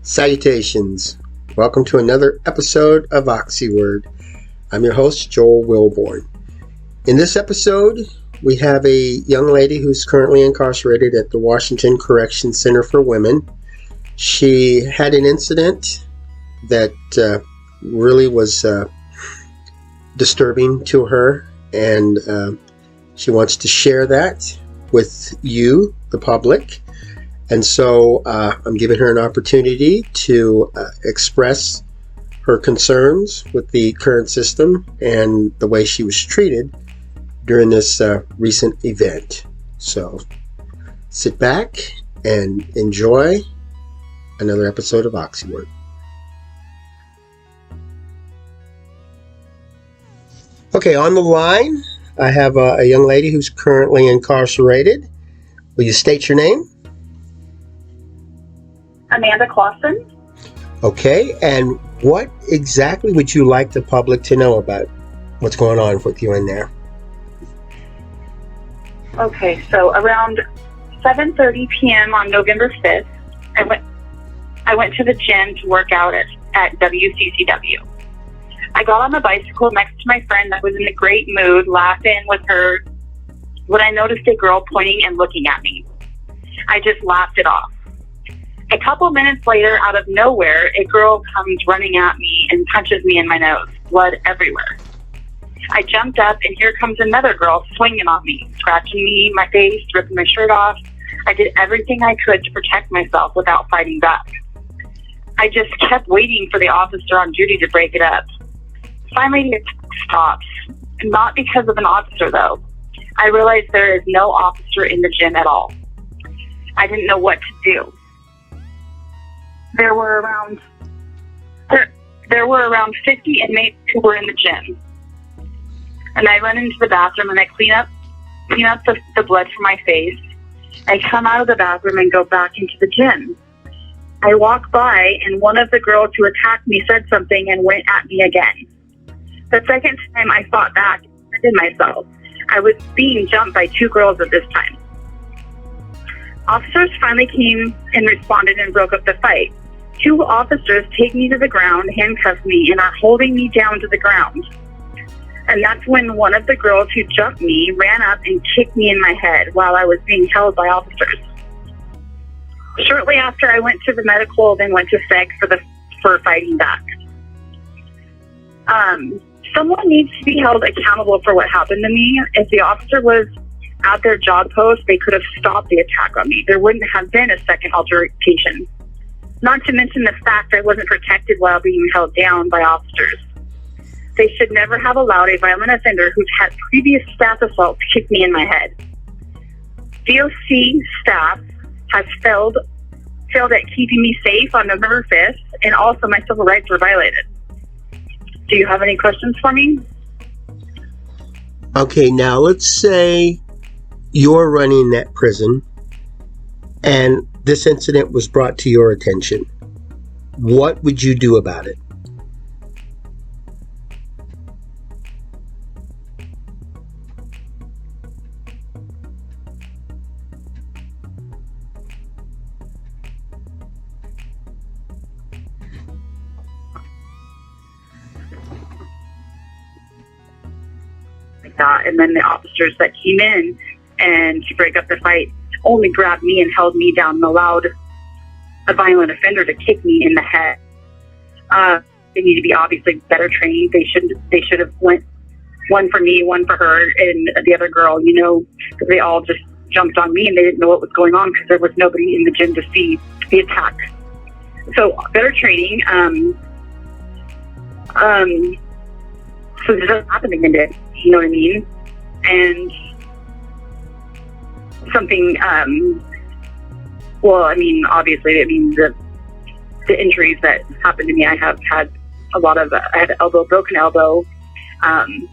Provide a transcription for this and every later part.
Salutations. Welcome to another episode of OXYWORD. I'm your host, Joel Wilborn. In this episode, we have a young lady who's currently incarcerated at the Washington Correction Center for Women. She had an incident that really was disturbing to her, and she wants to share that with you, the public. And so I'm giving her an opportunity to express her concerns with the current system and the way she was treated during this recent event. So sit back and enjoy another episode of OXYWORD. Okay, on the line, I have a young lady who's currently incarcerated. Will you state your name? Amanda Clawson. Okay, and what exactly would you like the public to know about what's going on with you in there? Okay, so around 7:30 p.m. on November 5th, I went to the gym to work out at WCCW. I got on the bicycle next to my friend that was in a great mood, laughing with her, when I noticed a girl pointing and looking at me. I just laughed it off. A couple minutes later, out of nowhere, a girl comes running at me and punches me in my nose, blood everywhere. I jumped up, and here comes another girl swinging on me, scratching me, my face, ripping my shirt off. I did everything I could to protect myself without fighting back. I just kept waiting for the officer on duty to break it up. Finally, it stops. Not because of an officer, though. I realized there is no officer in the gym at all. I didn't know what to do. There were around 50 inmates who were in the gym. And I run into the bathroom and I clean up the blood from my face. I come out of the bathroom and go back into the gym. I walk by and one of the girls who attacked me said something and went at me again. The second time I fought back and defended myself. I was being jumped by two girls at this time. Officers finally came and responded and broke up the fight. Two officers take me to the ground, handcuff me, and are holding me down to the ground. And that's when one of the girls who jumped me ran up and kicked me in my head while I was being held by officers. Shortly after, I went to the medical, then went to SEG for fighting back. Someone needs to be held accountable for what happened to me. If the officer was at their job post, they could have stopped the attack on me. There wouldn't have been a second altercation. Not to mention the fact I wasn't protected while being held down by officers. They should never have allowed a violent offender who's had previous staff assaults kick me in my head. DOC staff has failed at keeping me safe on November 5th, and also my civil rights were violated. Do you have any questions for me? Okay, now let's say you're running that prison and this incident was brought to your attention. What would you do about it? Like that, and then the officers that came in and to break up the fight only grabbed me and held me down and allowed a violent offender to kick me in the head. They need to be obviously better trained. They should have went one for me, one for her, and the other girl, because they all just jumped on me and they didn't know what was going on because there was nobody in the gym to see the attack. So better training. So this doesn't happen again, you know what I mean? And something, obviously, the injuries that happened to me, I have had I had broken elbow, and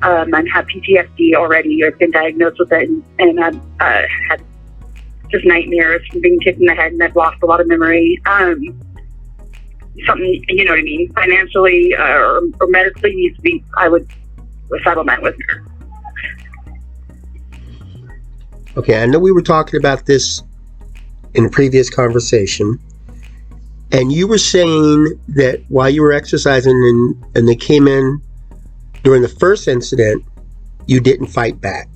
had PTSD already. I've been diagnosed with it, and I've had just nightmares from being kicked in the head, and I've lost a lot of memory. Something, you know what I mean, financially or medically needs to be, a settlement with her. Okay, I know we were talking about this in a previous conversation, And you were saying that while you were exercising and they came in during the first incident, you didn't fight back.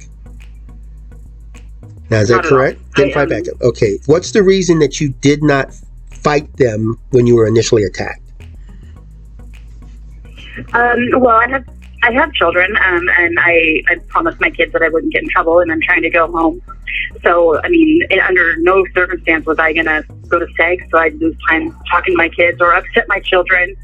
Now, is that correct? Didn't fight back. Okay. What's the reason that you did not fight them when you were initially attacked? Well, I have children, and I promised my kids that I wouldn't get in trouble, and I'm trying to go home. So, I mean, under no circumstance was I going to go to SEG, so I'd lose time talking to my kids or upset my children.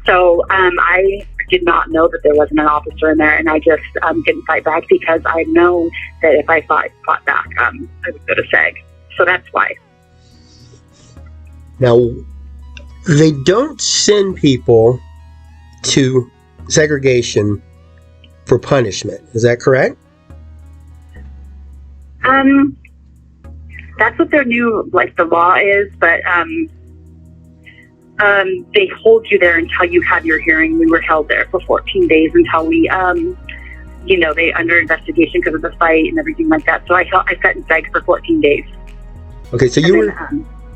So I did not know that there wasn't an officer in there, and I just didn't fight back because I know that if I fought back, I would go to SEG. So that's why. Now, they don't send people to segregation for punishment. Is that correct? That's what their new, the law is, but they hold you there until you have your hearing. We were held there for 14 days until we, they under investigation because of the fight and everything like that. So I sat in SEG for 14 days. Okay, so you were...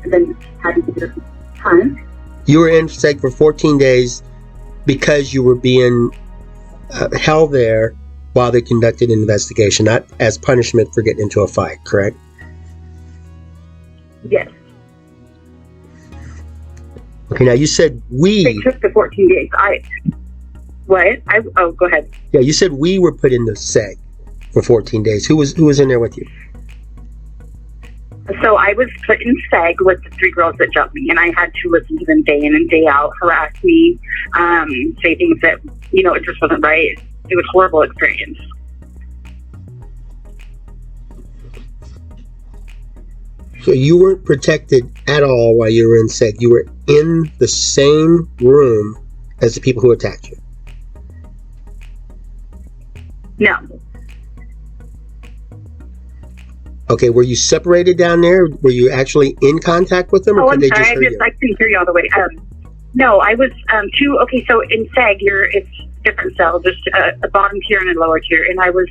and then had to do this time. You were in SEG for 14 days because you were being held there while they conducted an investigation, not as punishment for getting into a fight, correct? Yes. Okay, now you said we... They took the 14 days. Go ahead. Yeah, you said we were put in the SEG for 14 days. Who was in there with you? So I was put in SEG with the 3 girls that jumped me, and I had to listen to them day in and day out, harass me, say things that, it just wasn't right. It was a horrible experience. So you weren't protected at all while you were in SEG. You were in the same room as the people who attacked you. No. Okay, were you separated down there? Were you actually in contact with them, or I'm could they sorry, just hear you? I couldn't hear you all the way. No, I was okay, so in SEG, it's different cells, just a bottom tier and a lower tier, and I was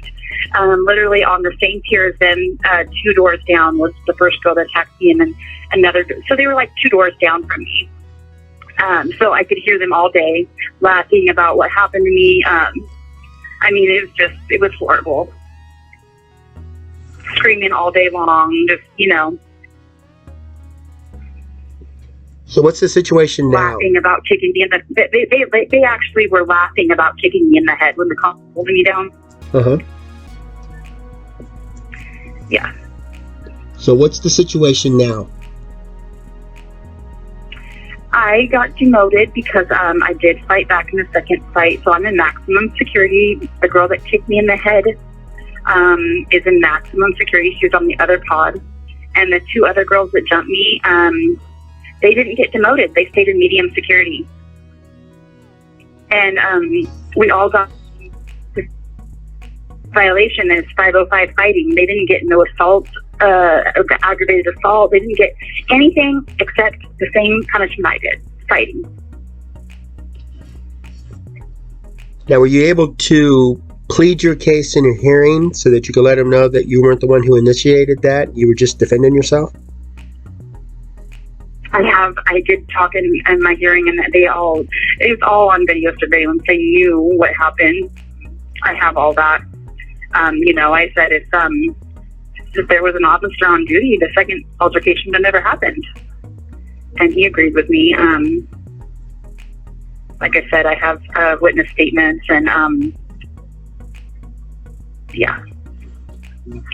literally on the same tier as them. 2 doors down was the first girl that attacked me, and then another, so they were like 2 doors down from me. So I could hear them all day laughing about what happened to me. It was horrible. Screaming all day long, So what's the situation now? Laughing about kicking me in the... They actually were laughing about kicking me in the head when the cop was holding me down. Uh-huh. Yeah. So what's the situation now? I got demoted because I did fight back in the second fight, so I'm in maximum security. The girl that kicked me in the head is in maximum security. She was on the other pod. And the 2 other girls that jumped me, they didn't get demoted. They stayed in medium security. And we all got violation as 505 fighting. They didn't get no assault, aggravated assault. They didn't get anything except the same punishment I did, fighting. Now, were you able to plead your case in a hearing so that you could let them know that you weren't the one who initiated that? You were just defending yourself? I did talk in my hearing, and that it was all on video surveillance. They knew what happened. I have all that. I said if there was an officer on duty, the second altercation would never happened. And he agreed with me. Like I said, I have witness statements, and yeah.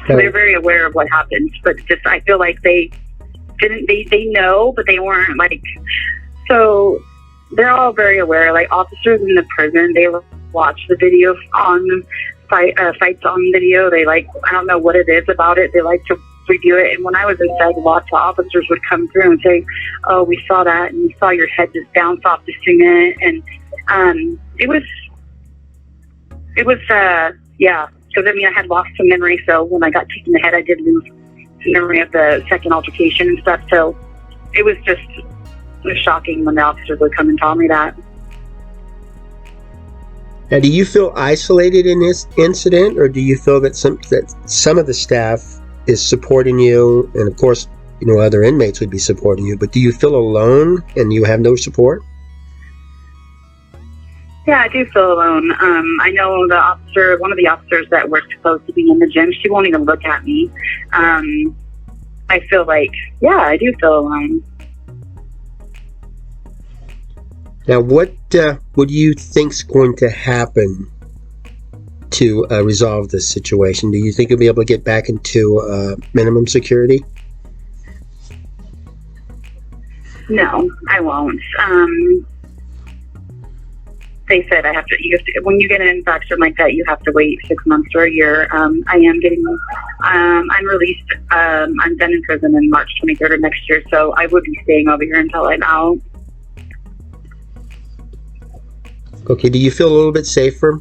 So they're very aware of what happened, but just I feel like they know, but they weren't so they're all very aware. Like officers in the prison, they watch the video on fights on video. They I don't know what it is about it. They like to review it. And when I was in SEG, lots of officers would come through and say, "Oh, we saw that, and we saw your head just bounce off the cement." And it was yeah. Because I had lost some memory. So when I got kicked in the head, I did lose memory of the second altercation and stuff. So it was shocking when the officers would come and tell me that. Now, do you feel isolated in this incident, or do you feel that some of the staff is supporting you, and of course other inmates would be supporting you, but do you feel alone and you have no support? Yeah, I do feel alone. I know one of the officers that works close to me in the gym, she won't even look at me. I feel like, yeah, I do feel alone. Now, what do you think's going to happen to resolve this situation? Do you think you'll be able to get back into minimum security? No, I won't. They said when you get an infection like that, you have to wait 6 months or a year. I'm released. I'm done in prison in March 23rd of next year, so I would be staying over here until I'm out. Okay, do you feel a little bit safer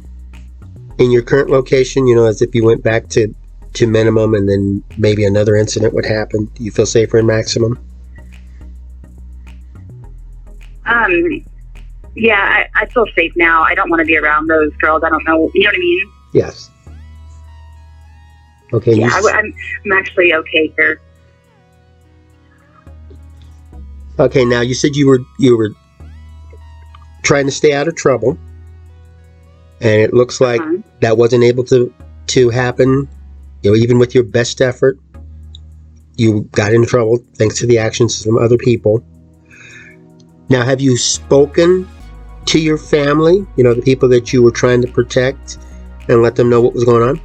in your current location, as if you went back to minimum and then maybe another incident would happen? Do you feel safer in maximum? Yeah, I feel safe now. I don't want to be around those girls. I don't know. You know what I mean? Yes. Okay. Yeah, I'm actually okay here. Okay, now you said you were trying to stay out of trouble, and it looks like that wasn't able to happen. Even with your best effort, you got in trouble thanks to the actions of some other people. Now, have you spoken to your family, the people that you were trying to protect, and let them know what was going on?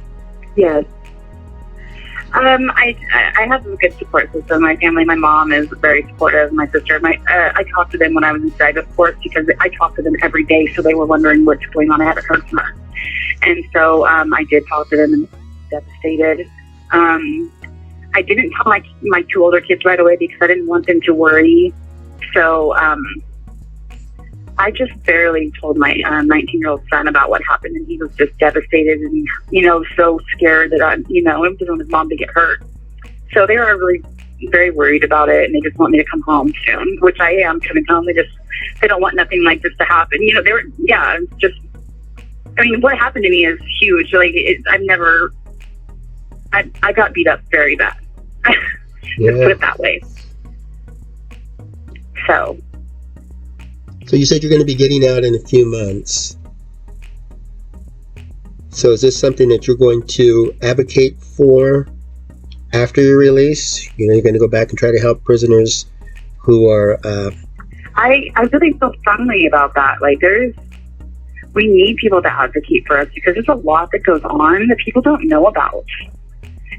Yes. I have a good support system. My family, my mom is very supportive. My sister, I talked to them when I was inside, of course, because I talked to them every day, so they were wondering what's going on. I haven't heard from her. And so I did talk to them, and devastated. I didn't tell my two older kids right away because I didn't want them to worry. So I just barely told my 19-year-old son about what happened, and he was just devastated and, so scared that I didn't want his mom to get hurt. So they were really very worried about it, and they just want me to come home soon, which I am coming home. They don't want nothing like this to happen. It's just, what happened to me is huge. Like, I got beat up very bad. Just put it that way. So you said you're going to be getting out in a few months. So is this something that you're going to advocate for after your release? You're going to go back and try to help prisoners who are... I really feel strongly about that. We need people to advocate for us because there's a lot that goes on that people don't know about.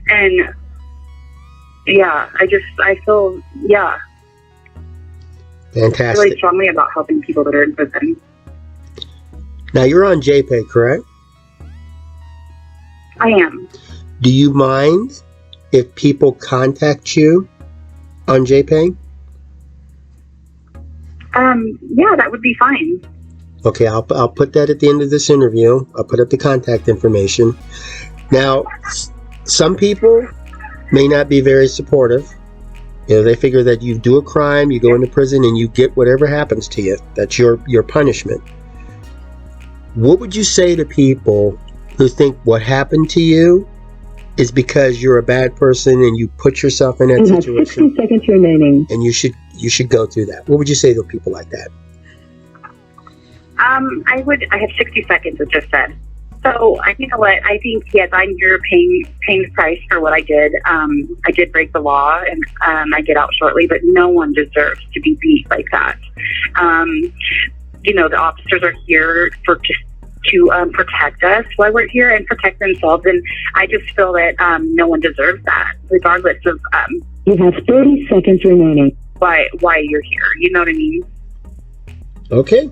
And I feel, Fantastic. Really strongly about helping people that are in prison. Now, you're on JPay, correct? I am. Do you mind if people contact you on JPay? Yeah, that would be fine. Okay, I'll put that at the end of this interview. I'll put up the contact information. Now, some people may not be very supportive. They figure that you do a crime, you go into prison, and you get whatever happens to you. That's your punishment. What would you say to people who think what happened to you is because you're a bad person and you put yourself in that situation? You have 60 seconds remaining. And you should go through that. What would you say to people like that? I have 60 seconds, as just said. So, you know what? I think, yes, I'm here paying the price for what I did. I did break the law, and I get out shortly, but no one deserves to be beat like that. The officers are here to protect us while we're here and protect themselves, and I just feel that no one deserves that, regardless of you have 30 seconds remaining. Why you're here. You know what I mean? Okay.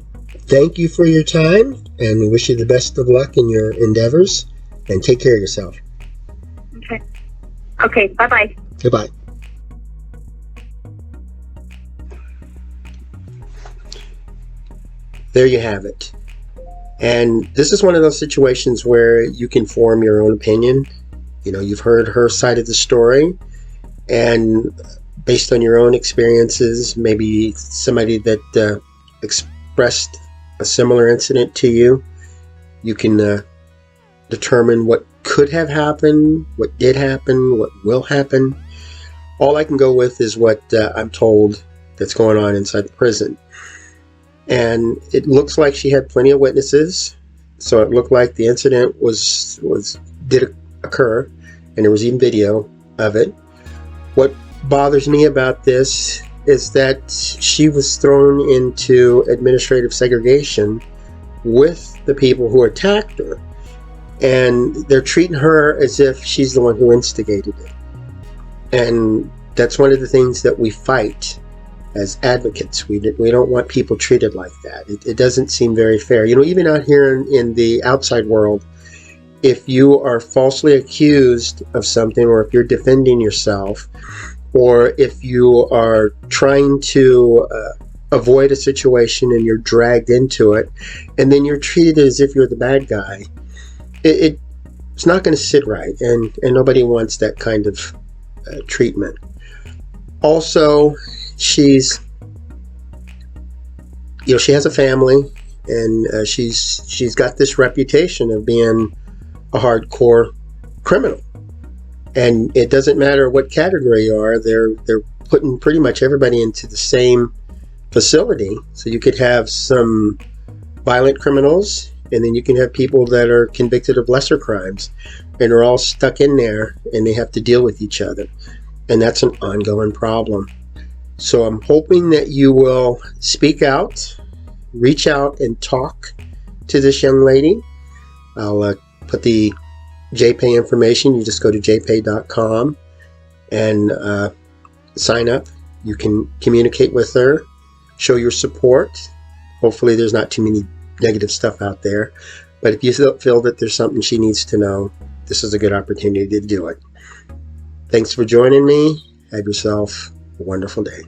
Thank you for your time, and we wish you the best of luck in your endeavors, and take care of yourself. Okay, bye-bye. Goodbye. There you have it. And this is one of those situations where you can form your own opinion. You've heard her side of the story, and based on your own experiences, maybe somebody that expressed a similar incident to you, you can determine what could have happened, what did happen, what will happen. All I can go with is what I'm told that's going on inside the prison. And it looks like she had plenty of witnesses, so it looked like the incident did occur, and there was even video of it. What bothers me about this is that she was thrown into administrative segregation with the people who attacked her, and they're treating her as if she's the one who instigated it. And that's one of the things that we fight as advocates. We don't want people treated like that. It doesn't seem very fair. You know, even out here in the outside world, if you are falsely accused of something, or if you're defending yourself, or if you are trying to avoid a situation and you're dragged into it, and then you're treated as if you're the bad guy, it's not going to sit right, and nobody wants that kind of treatment. Also, she has a family, and she's got this reputation of being a hardcore criminal. And it doesn't matter what category you are, they're putting pretty much everybody into the same facility. So you could have some violent criminals, and then you can have people that are convicted of lesser crimes, and are all stuck in there, and they have to deal with each other. And that's an ongoing problem. So I'm hoping that you will speak out, reach out and talk to this young lady. I'll put the JPay information. You just go to jpay.com and sign up. You can communicate with her, show your support. Hopefully there's not too many negative stuff out there. But if you feel that there's something she needs to know, this is a good opportunity to do it. Thanks for joining me. Have yourself a wonderful day.